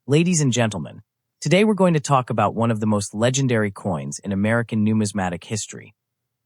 Ladies and gentlemen, today we're going to talk about one of the most legendary coins in American numismatic history,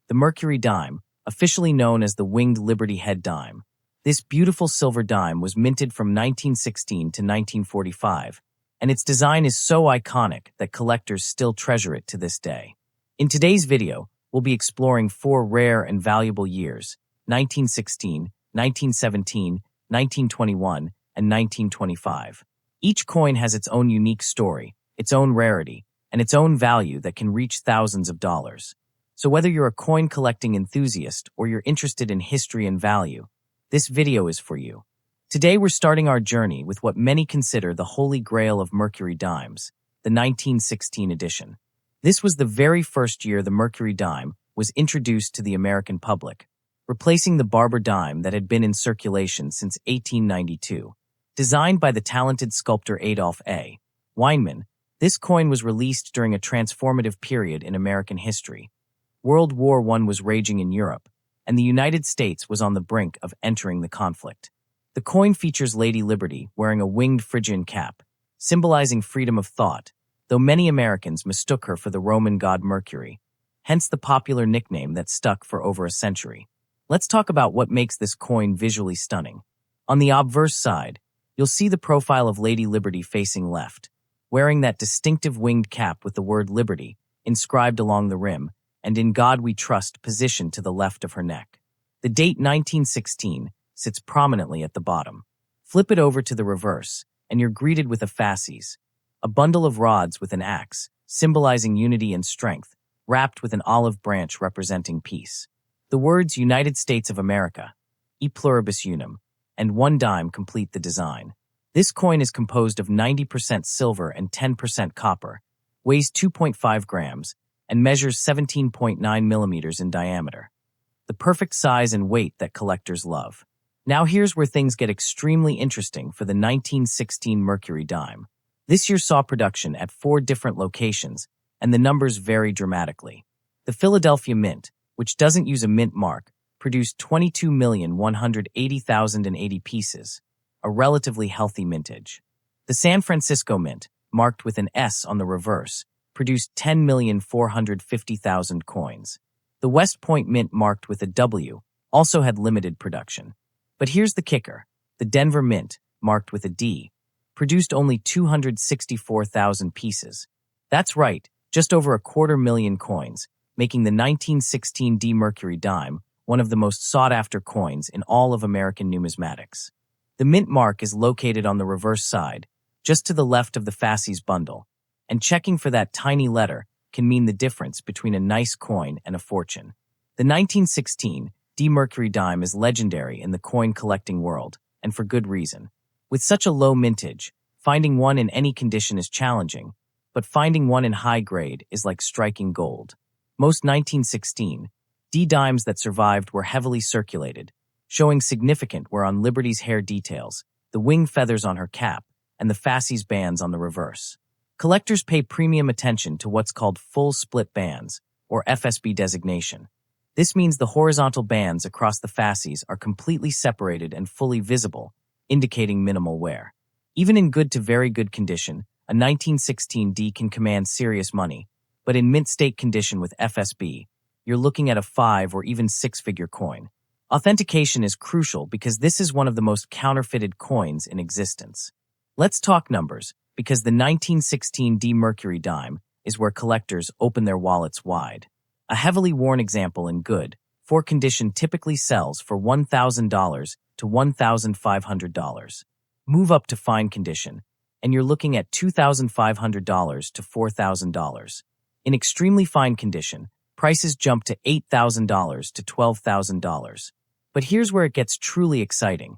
the Mercury Dime, officially known as the Winged Liberty Head Dime. This beautiful silver dime was minted from 1916 to 1945, and its design is so iconic that collectors still treasure it to this day. In today's video, we'll be exploring four rare and valuable years: 1916, 1917, 1921, and 1925. Each coin has its own unique story, its own rarity, and its own value that can reach thousands of dollars. So whether you're a coin collecting enthusiast or you're interested in history and value, this video is for you. Today we're starting our journey with what many consider the holy grail of Mercury Dimes, the 1916 edition. This was the very first year the Mercury Dime was introduced to the American public, replacing the barber dime that had been in circulation since 1892. Designed by the talented sculptor Adolph A. Weinman, this coin was released during a transformative period in American history. World War I was raging in Europe, and the United States was on the brink of entering the conflict. The coin features Lady Liberty wearing a winged Phrygian cap, symbolizing freedom of thought, though many Americans mistook her for the Roman god Mercury, hence the popular nickname that stuck for over a century. Let's talk about what makes this coin visually stunning. On the obverse side, you'll see the profile of Lady Liberty facing left, wearing that distinctive winged cap with the word Liberty inscribed along the rim, and "In God We Trust" positioned to the left of her neck. The date 1916 sits prominently at the bottom. Flip it over to the reverse, and you're greeted with a fasces, a bundle of rods with an axe, symbolizing unity and strength, wrapped with an olive branch representing peace. The words United States of America, E Pluribus Unum, and one dime complete the design. This coin is composed of 90% silver and 10% copper, weighs 2.5 grams, and measures 17.9 millimeters in diameter. The perfect size and weight that collectors love. Now here's where things get extremely interesting for the 1916 Mercury Dime. This year saw production at 4 different locations, and the numbers vary dramatically. The Philadelphia Mint, which doesn't use a mint mark, produced 22,180,080 pieces, a relatively healthy mintage. The San Francisco Mint, marked with an S on the reverse, produced 10,450,000 coins. The West Point Mint, marked with a W, also had limited production. But here's the kicker: the Denver Mint, marked with a D, produced only 264,000 pieces. That's right, just over 250,000 coins, making the 1916 D Mercury Dime one of the most sought-after coins in all of American numismatics. The mint mark is located on the reverse side, just to the left of the fasces bundle, and checking for that tiny letter can mean the difference between a nice coin and a fortune. The 1916 D Mercury Dime is legendary in the coin collecting world, and for good reason. With such a low mintage, finding one in any condition is challenging, but finding one in high grade is like striking gold. Most 1916 D dimes that survived were heavily circulated, showing significant were on Liberty's hair details, the wing feathers on her cap, and the fasces bands on the reverse. Collectors pay premium attention to what's called full split bands, or FSB designation. This means the horizontal bands across the fasces are completely separated and fully visible, indicating minimal wear. Even in good to very good condition, a 1916 D can command serious money, but in mint state condition with FSB, you're looking at a 5 or even 6-figure coin. Authentication is crucial because this is one of the most counterfeited coins in existence. Let's talk numbers, because the 1916 D Mercury Dime is where collectors open their wallets wide. A heavily worn example in good, for condition typically sells for $1,000 to $1,500. Move up to fine condition, and you're looking at $2,500 to $4,000. In extremely fine condition, prices jump to $8,000 to $12,000. But here's where it gets truly exciting.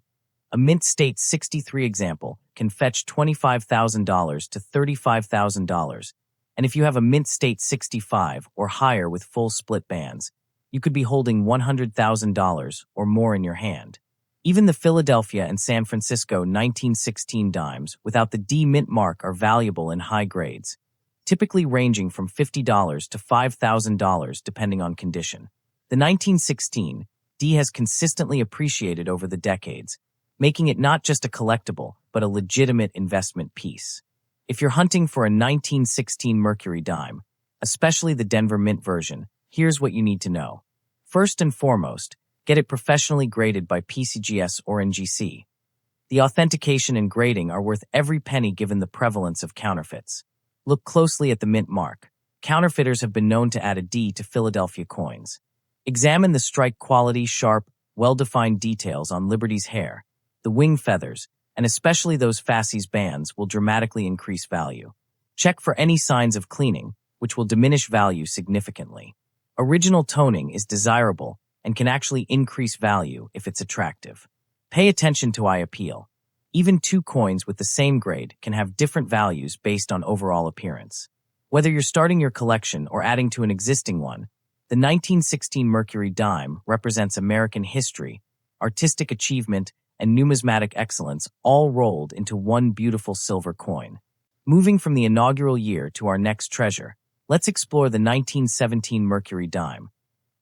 A mint state 63 example can fetch $25,000 to $35,000, and if you have a mint state 65 or higher with full split bands, you could be holding $100,000 or more in your hand. Even the Philadelphia and San Francisco 1916 dimes without the D mint mark are valuable in high grades, typically ranging from $50 to $5,000 depending on condition. The 1916 D has consistently appreciated over the decades, making it not just a collectible, but a legitimate investment piece. If you're hunting for a 1916 Mercury Dime, especially the Denver Mint version, here's what you need to know. First and foremost, get it professionally graded by PCGS or NGC. The authentication and grading are worth every penny given the prevalence of counterfeits. Look closely at the Mintmark. Counterfeiters have been known to add a D to Philadelphia coins. Examine the strike quality, sharp, well-defined details on Liberty's hair. The wing feathers, and especially those fasces bands, will dramatically increase value. Check for any signs of cleaning, which will diminish value significantly. Original toning is desirable and can actually increase value if it's attractive. Pay attention to eye appeal. Even two coins with the same grade can have different values based on overall appearance. Whether you're starting your collection or adding to an existing one, the 1916 Mercury Dime represents American history, artistic achievement, and numismatic excellence all rolled into one beautiful silver coin. Moving from the inaugural year to our next treasure, let's explore the 1917 Mercury Dime,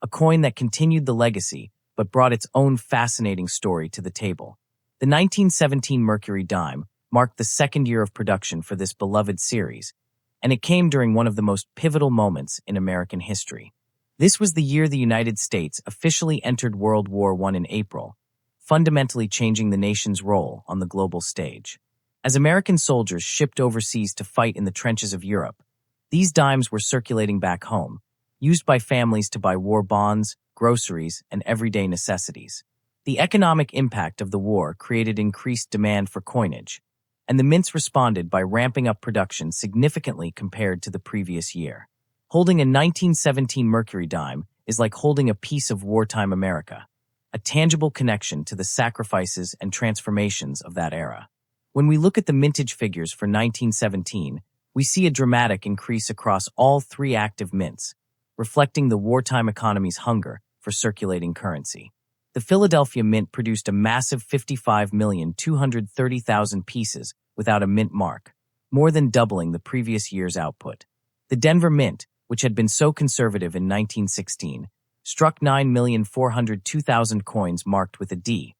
a coin that continued the legacy but brought its own fascinating story to the table. The 1917 Mercury Dime marked the second year of production for this beloved series, and it came during one of the most pivotal moments in American history. This was the year the United States officially entered World War I in April, fundamentally changing the nation's role on the global stage. As American soldiers shipped overseas to fight in the trenches of Europe, these dimes were circulating back home, used by families to buy war bonds, groceries, and everyday necessities. The economic impact of the war created increased demand for coinage, and the mints responded by ramping up production significantly compared to the previous year. Holding a 1917 Mercury Dime is like holding a piece of wartime America, a tangible connection to the sacrifices and transformations of that era. When we look at the mintage figures for 1917, we see a dramatic increase across all three active mints, reflecting the wartime economy's hunger for circulating currency. The Philadelphia Mint produced a massive 55,230,000 pieces without a mint mark, more than doubling the previous year's output. The Denver Mint, which had been so conservative in 1916, struck 9,402,000 coins marked with a D,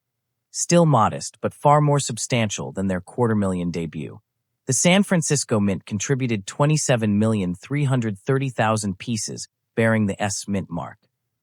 still modest but far more substantial than their quarter-million debut. The San Francisco Mint contributed 27,330,000 pieces bearing the S Mint mark.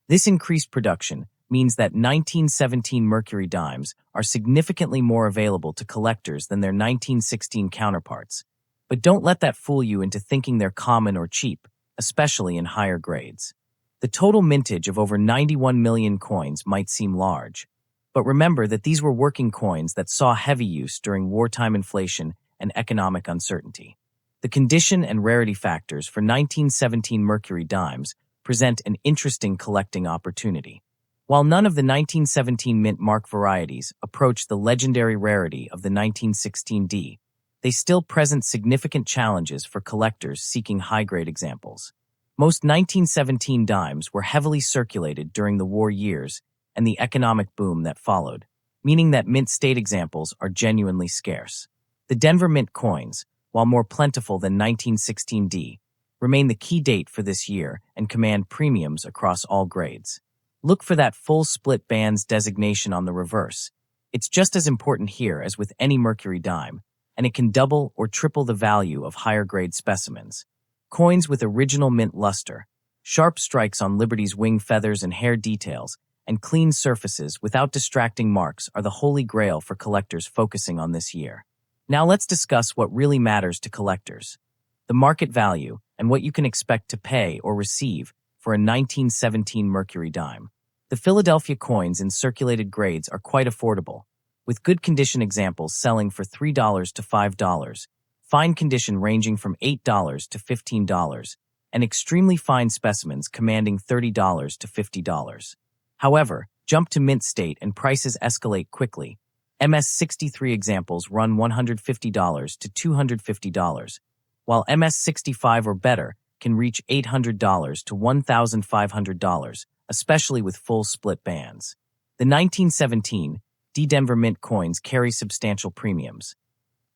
This increased production means that 1917 Mercury Dimes are significantly more available to collectors than their 1916 counterparts. But don't let that fool you into thinking they're common or cheap, especially in higher grades. The total mintage of over 91 million coins might seem large, but remember that these were working coins that saw heavy use during wartime inflation and economic uncertainty. The condition and rarity factors for 1917 Mercury Dimes present an interesting collecting opportunity. While none of the 1917 mint mark varieties approach the legendary rarity of the 1916 D, they still present significant challenges for collectors seeking high-grade examples. Most 1917 dimes were heavily circulated during the war years and the economic boom that followed, meaning that mint state examples are genuinely scarce. The Denver Mint coins, while more plentiful than 1916 D, remain the key date for this year and command premiums across all grades. Look for that full split bands designation on the reverse. It's just as important here as with any Mercury Dime, and it can double or triple the value of higher-grade specimens. Coins with original mint luster, sharp strikes on Liberty's wing feathers and hair details, and clean surfaces without distracting marks are the holy grail for collectors focusing on this year. Now let's discuss what really matters to collectors: the market value and what you can expect to pay or receive for a 1917 Mercury Dime. The Philadelphia coins in circulated grades are quite affordable, with good condition examples selling for $3 to $5, fine condition ranging from $8 to $15, and extremely fine specimens commanding $30 to $50. However, jump to mint state and prices escalate quickly. MS-63 examples run $150 to $250, while MS-65 or better can reach $800 to $1,500, especially with full split bands. The 1917 D Denver Mint coins carry substantial premiums.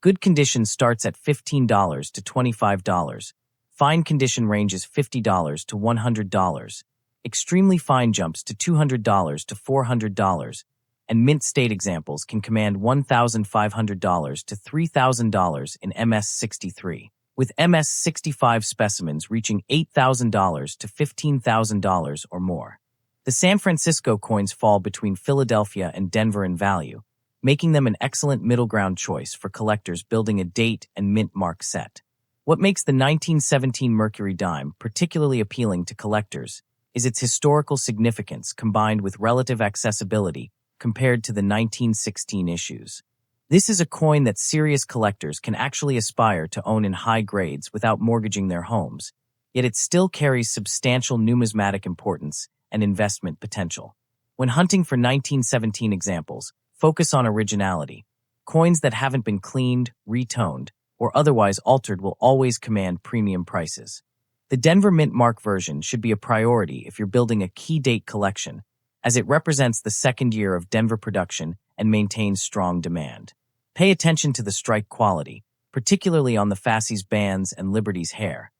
Good condition starts at $15 to $25. Fine condition ranges $50 to $100. Extremely fine jumps to $200 to $400, and mint state examples can command $1,500 to $3,000 in MS-63, with MS-65 specimens reaching $8,000 to $15,000 or more. The San Francisco coins fall between Philadelphia and Denver in value, making them an excellent middle ground choice for collectors building a date and mint mark set. What makes the 1917 Mercury Dime particularly appealing to collectors is its historical significance combined with relative accessibility compared to the 1916 issues. This is a coin that serious collectors can actually aspire to own in high grades without mortgaging their homes, yet it still carries substantial numismatic importance and investment potential. When hunting for 1917 examples, focus on originality. Coins that haven't been cleaned, retoned, or otherwise altered will always command premium prices. The Denver Mint Mark version should be a priority if you're building a key date collection, as it represents the second year of Denver production and maintains strong demand. Pay attention to the strike quality, particularly on the Fassy's bands and Liberty's hair.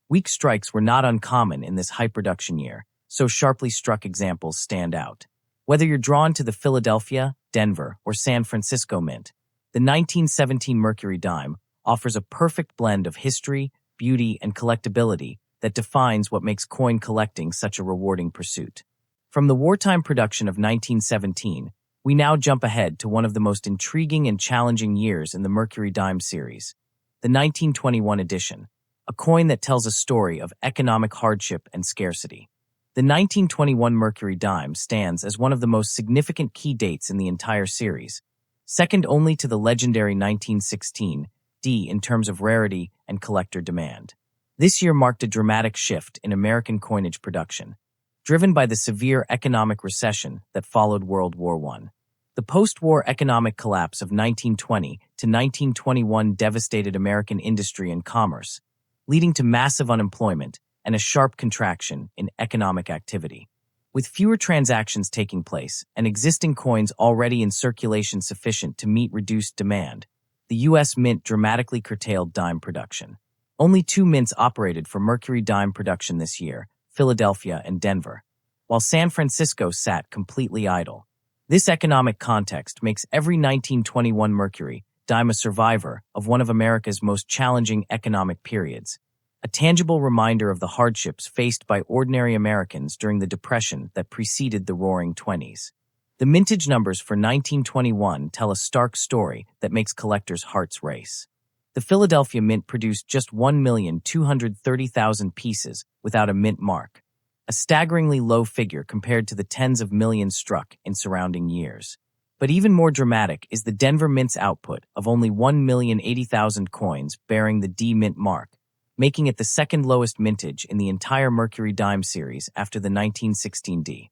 Weak strikes were not uncommon in this high production year, so sharply struck examples stand out. Whether you're drawn to the Philadelphia, Denver, or San Francisco Mint, the 1917 Mercury Dime offers a perfect blend of history, beauty, and collectability that defines what makes coin collecting such a rewarding pursuit. From the wartime production of 1917, we now jump ahead to one of the most intriguing and challenging years in the Mercury Dime series, the 1921 edition, a coin that tells a story of economic hardship and scarcity. The 1921 Mercury Dime stands as one of the most significant key dates in the entire series, second only to the legendary 1916 D in terms of rarity and collector demand. This year marked a dramatic shift in American coinage production, driven by the severe economic recession that followed World War I. The post-war economic collapse of 1920 to 1921 devastated American industry and commerce, leading to massive unemployment and a sharp contraction in economic activity. With fewer transactions taking place and existing coins already in circulation sufficient to meet reduced demand, the U.S. Mint dramatically curtailed dime production. Only two mints operated for Mercury Dime production this year, Philadelphia and Denver, while San Francisco sat completely idle. This economic context makes every 1921 Mercury Dime a survivor of one of America's most challenging economic periods, a tangible reminder of the hardships faced by ordinary Americans during the Depression that preceded the Roaring Twenties. The mintage numbers for 1921 tell a stark story that makes collectors' hearts race. The Philadelphia Mint produced just 1,230,000 pieces without a mint mark, a staggeringly low figure compared to the tens of millions struck in surrounding years. But even more dramatic is the Denver Mint's output of only 1,080,000 coins bearing the D Mint mark, making it the second lowest mintage in the entire Mercury Dime series after the 1916 D.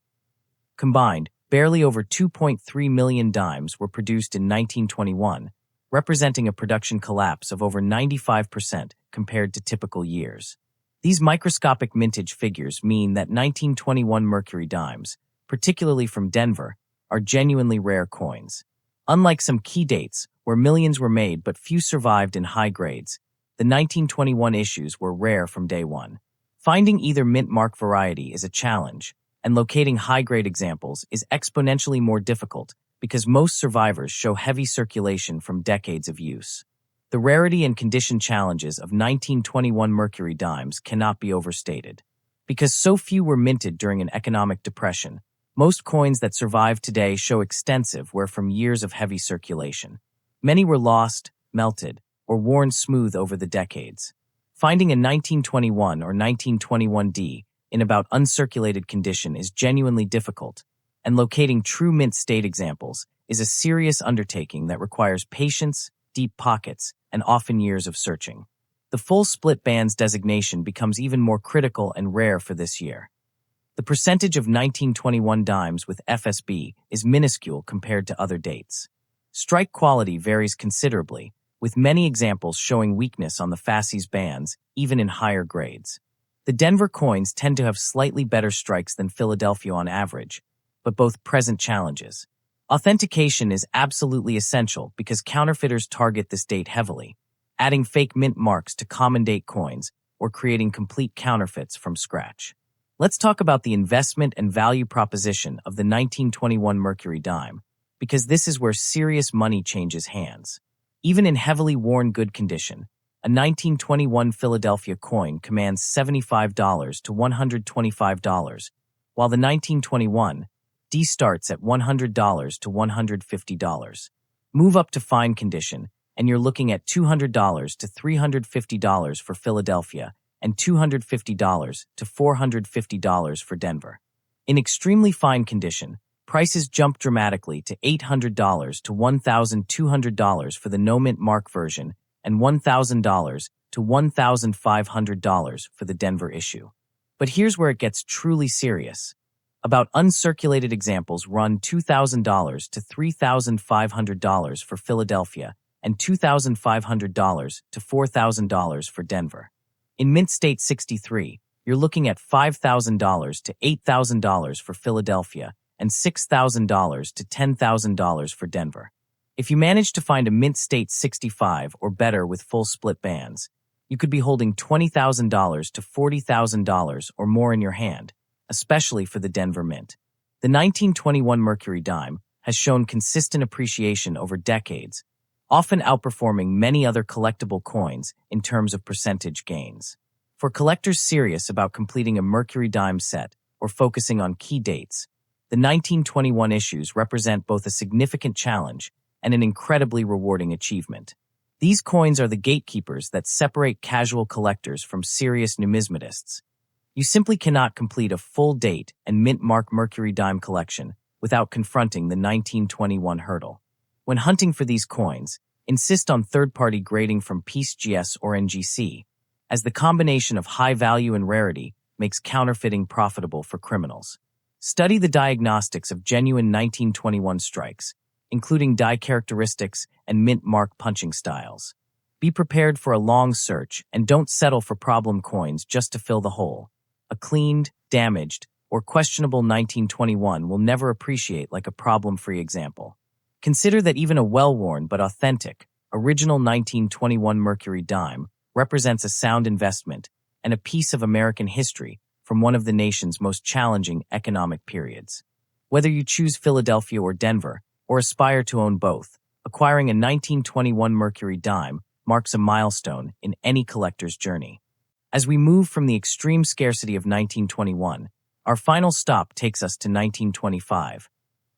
Combined, barely over 2.3 million dimes were produced in 1921, representing a production collapse of over 95% compared to typical years. These microscopic mintage figures mean that 1921 Mercury Dimes, particularly from Denver, are genuinely rare coins. Unlike some key dates, where millions were made but few survived in high grades, the 1921 issues were rare from day one. Finding either mint mark variety is a challenge, and locating high-grade examples is exponentially more difficult because most survivors show heavy circulation from decades of use. The rarity and condition challenges of 1921 Mercury Dimes cannot be overstated. Because so few were minted during an economic depression, most coins that survive today show extensive wear from years of heavy circulation. Many were lost, melted, or worn smooth over the decades. Finding a 1921 or 1921D in about uncirculated condition is genuinely difficult, and locating true mint state examples is a serious undertaking that requires patience, deep pockets, and often years of searching. The full split bands designation becomes even more critical and rare for this year. The percentage of 1921 dimes with FSB is minuscule compared to other dates. Strike quality varies considerably, with many examples showing weakness on the Fassy's bands, even in higher grades. The Denver coins tend to have slightly better strikes than Philadelphia on average, but both present challenges. Authentication is absolutely essential because counterfeiters target this date heavily, adding fake mint marks to common date coins or creating complete counterfeits from scratch. Let's talk about the investment and value proposition of the 1921 Mercury Dime, because this is where serious money changes hands. Even in heavily worn good condition, a 1921 Philadelphia coin commands $75 to $125, while the 1921 D starts at $100 to $150. Move up to fine condition, and you're looking at $200 to $350 for Philadelphia and $250 to $450 for Denver. In extremely fine condition, prices jump dramatically to $800 to $1,200 for the no Mintmark version and $1,000 to $1,500 for the Denver issue. But here's where it gets truly serious. About uncirculated examples run $2,000 to $3,500 for Philadelphia and $2,500 to $4,000 for Denver. In Mint State 63, you're looking at $5,000 to $8,000 for Philadelphia and $6,000 to $10,000 for Denver. If you manage to find a Mint State 65 or better with full split bands, you could be holding $20,000 to $40,000 or more in your hand, especially for the Denver Mint. The 1921 Mercury Dime has shown consistent appreciation over decades, often outperforming many other collectible coins in terms of percentage gains. For collectors serious about completing a Mercury Dime set or focusing on key dates, the 1921 issues represent both a significant challenge and an incredibly rewarding achievement. These coins are the gatekeepers that separate casual collectors from serious numismatists. You simply cannot complete a full date and Mintmark Mercury Dime collection without confronting the 1921 hurdle. When hunting for these coins, insist on third-party grading from PSGS or NGC, as the combination of high value and rarity makes counterfeiting profitable for criminals. Study the diagnostics of genuine 1921 strikes, including die characteristics and Mintmark punching styles. Be prepared for a long search and don't settle for problem coins just to fill the hole. A cleaned, damaged, or questionable 1921 will never appreciate like a problem-free example. Consider that even a well-worn but authentic, original 1921 Mercury Dime represents a sound investment and a piece of American history from one of the nation's most challenging economic periods. Whether you choose Philadelphia or Denver, or aspire to own both, acquiring a 1921 Mercury Dime marks a milestone in any collector's journey. As we move from the extreme scarcity of 1921, our final stop takes us to 1925,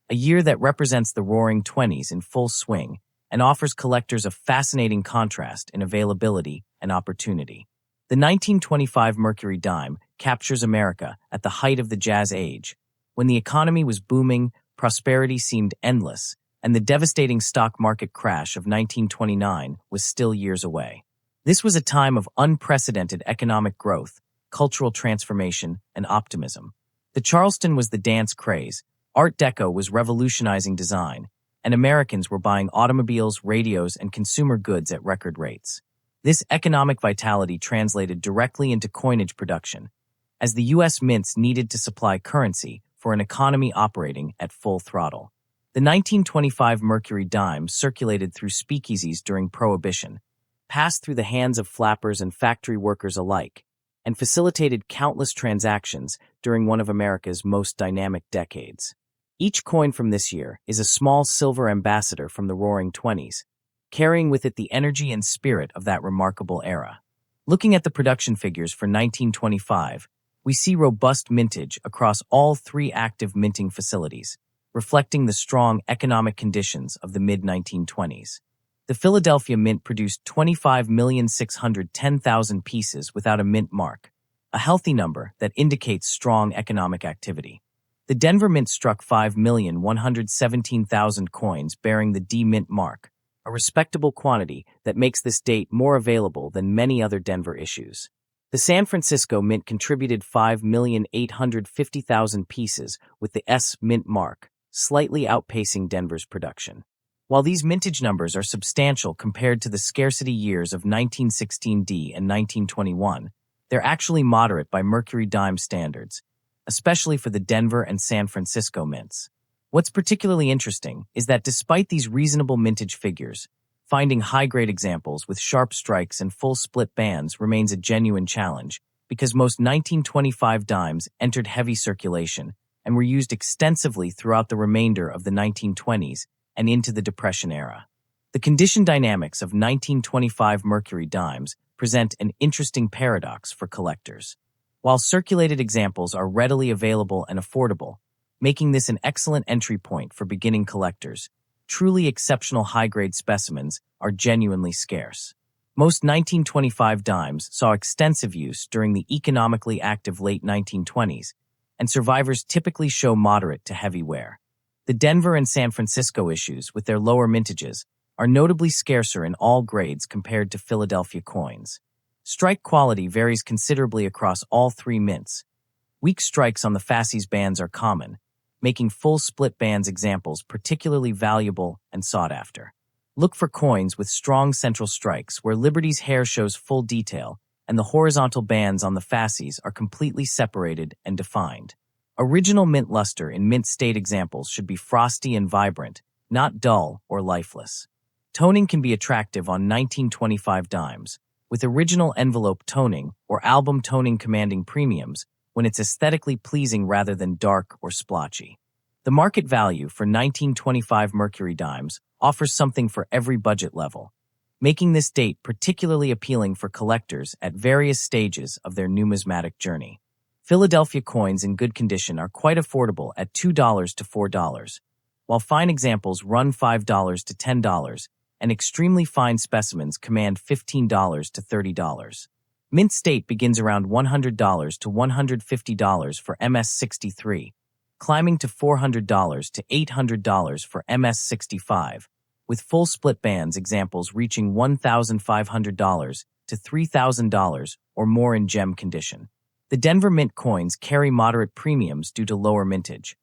a year that represents the roaring 20s in full swing and offers collectors a fascinating contrast in availability and opportunity. The 1925 Mercury Dime captures America at the height of the Jazz Age, when the economy was booming, prosperity seemed endless, and the devastating stock market crash of 1929 was still years away. This was a time of unprecedented economic growth, cultural transformation, and optimism. The Charleston was the dance craze, Art Deco was revolutionizing design, and Americans were buying automobiles, radios, and consumer goods at record rates. This economic vitality translated directly into coinage production, as the U.S. mints needed to supply currency for an economy operating at full throttle. The 1925 Mercury Dime circulated through speakeasies during Prohibition, passed through the hands of flappers and factory workers alike, and facilitated countless transactions during one of America's most dynamic decades. Each coin from this year is a small silver ambassador from the Roaring Twenties, carrying with it the energy and spirit of that remarkable era. Looking at the production figures for 1925, we see robust mintage across all three active minting facilities, reflecting the strong economic conditions of the mid-1920s. The Philadelphia Mint produced 25,610,000 pieces without a mint mark, a healthy number that indicates strong economic activity. The Denver Mint struck 5,117,000 coins bearing the D Mint mark, a respectable quantity that makes this date more available than many other Denver issues. The San Francisco Mint contributed 5,850,000 pieces with the S Mint mark, slightly outpacing Denver's production. While these mintage numbers are substantial compared to the scarcity years of 1916D and 1921, they're actually moderate by Mercury Dime standards, especially for the Denver and San Francisco mints. What's particularly interesting is that despite these reasonable mintage figures, finding high-grade examples with sharp strikes and full split bands remains a genuine challenge, because most 1925 dimes entered heavy circulation and were used extensively throughout the remainder of the 1920s and into the Depression era. The condition dynamics of 1925 Mercury dimes present an interesting paradox for collectors. While circulated examples are readily available and affordable, making this an excellent entry point for beginning collectors, truly exceptional high-grade specimens are genuinely scarce. Most 1925 dimes saw extensive use during the economically active late 1920s, and survivors typically show moderate to heavy wear. The Denver and San Francisco issues, with their lower mintages, are notably scarcer in all grades compared to Philadelphia coins. Strike quality varies considerably across all three mints. Weak strikes on the fasces bands are common, making full split bands examples particularly valuable and sought after. Look for coins with strong central strikes where Liberty's hair shows full detail and the horizontal bands on the fasces are completely separated and defined. Original mint luster in mint state examples should be frosty and vibrant, not dull or lifeless. Toning can be attractive on 1925 dimes, with original envelope toning or album toning commanding premiums when it's aesthetically pleasing rather than dark or splotchy. The market value for 1925 Mercury dimes offers something for every budget level, making this date particularly appealing for collectors at various stages of their numismatic journey. Philadelphia coins in good condition are quite affordable at $2 to $4, while fine examples run $5 to $10, and extremely fine specimens command $15 to $30. Mint state begins around $100 to $150 for MS-63, climbing to $400 to $800 for MS-65, with full split bands examples reaching $1,500 to $3,000 or more in gem condition. The Denver Mint coins carry moderate premiums due to lower mintage.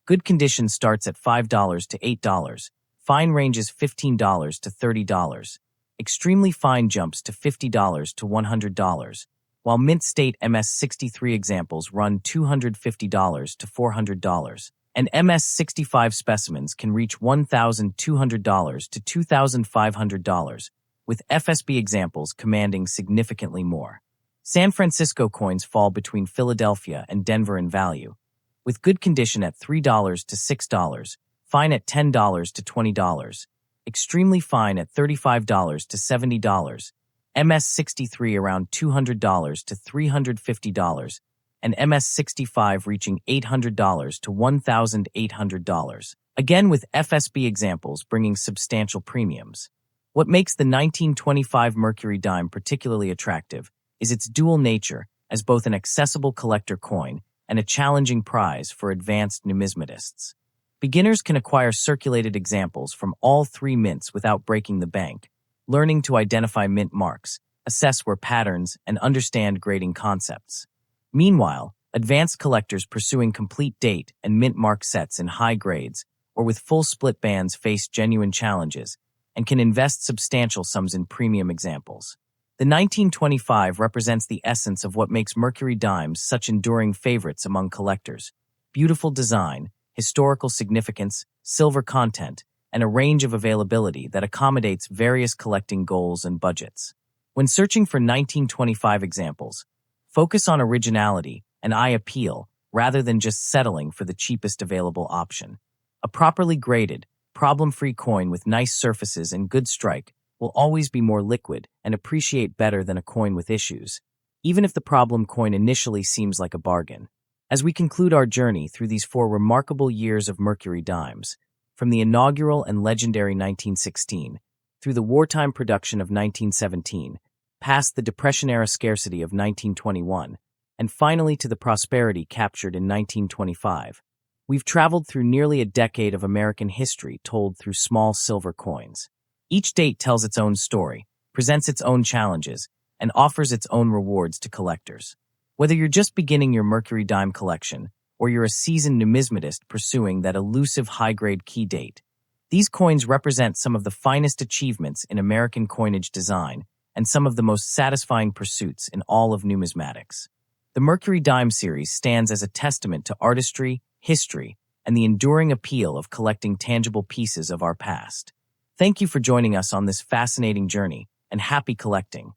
Good condition starts at $5 to $8, fine ranges $15 to $30, extremely fine jumps to $50 to $100, while mint state MS-63 examples run $250 to $400, and MS-65 specimens can reach $1,200 to $2,500, with FSB examples commanding significantly more. San Francisco coins fall between Philadelphia and Denver in value, with good condition at $3 to $6, fine at $10 to $20, extremely fine at $35 to $70, MS-63 around $200 to $350, and MS-65 reaching $800 to $1,800, again with FSB examples bringing substantial premiums. What makes the 1925 Mercury dime particularly attractive is its dual nature as both an accessible collector coin and a challenging prize for advanced numismatists. Beginners can acquire circulated examples from all three mints without breaking the bank, learning to identify mint marks, assess where patterns, and understand grading concepts. Meanwhile, advanced collectors pursuing complete date and mint mark sets in high grades or with full split bands face genuine challenges and can invest substantial sums in premium examples. The 1925 represents the essence of what makes Mercury dimes such enduring favorites among collectors: beautiful design, historical significance, silver content, and a range of availability that accommodates various collecting goals and budgets. When searching for 1925 examples, focus on originality and eye appeal rather than just settling for the cheapest available option. A properly graded, problem-free coin with nice surfaces and good strike will always be more liquid and appreciate better than a coin with issues, even if the problem coin initially seems like a bargain. As we conclude our journey through these 4 remarkable years of Mercury dimes, from the inaugural and legendary 1916, through the wartime production of 1917, past the Depression-era scarcity of 1921, and finally to the prosperity captured in 1925, we've traveled through nearly a decade of American history told through small silver coins. Each date tells its own story, presents its own challenges, and offers its own rewards to collectors. Whether you're just beginning your Mercury dime collection, or you're a seasoned numismatist pursuing that elusive high-grade key date, these coins represent some of the finest achievements in American coinage design and some of the most satisfying pursuits in all of numismatics. The Mercury Dime series stands as a testament to artistry, history, and the enduring appeal of collecting tangible pieces of our past. Thank you for joining us on this fascinating journey, and happy collecting.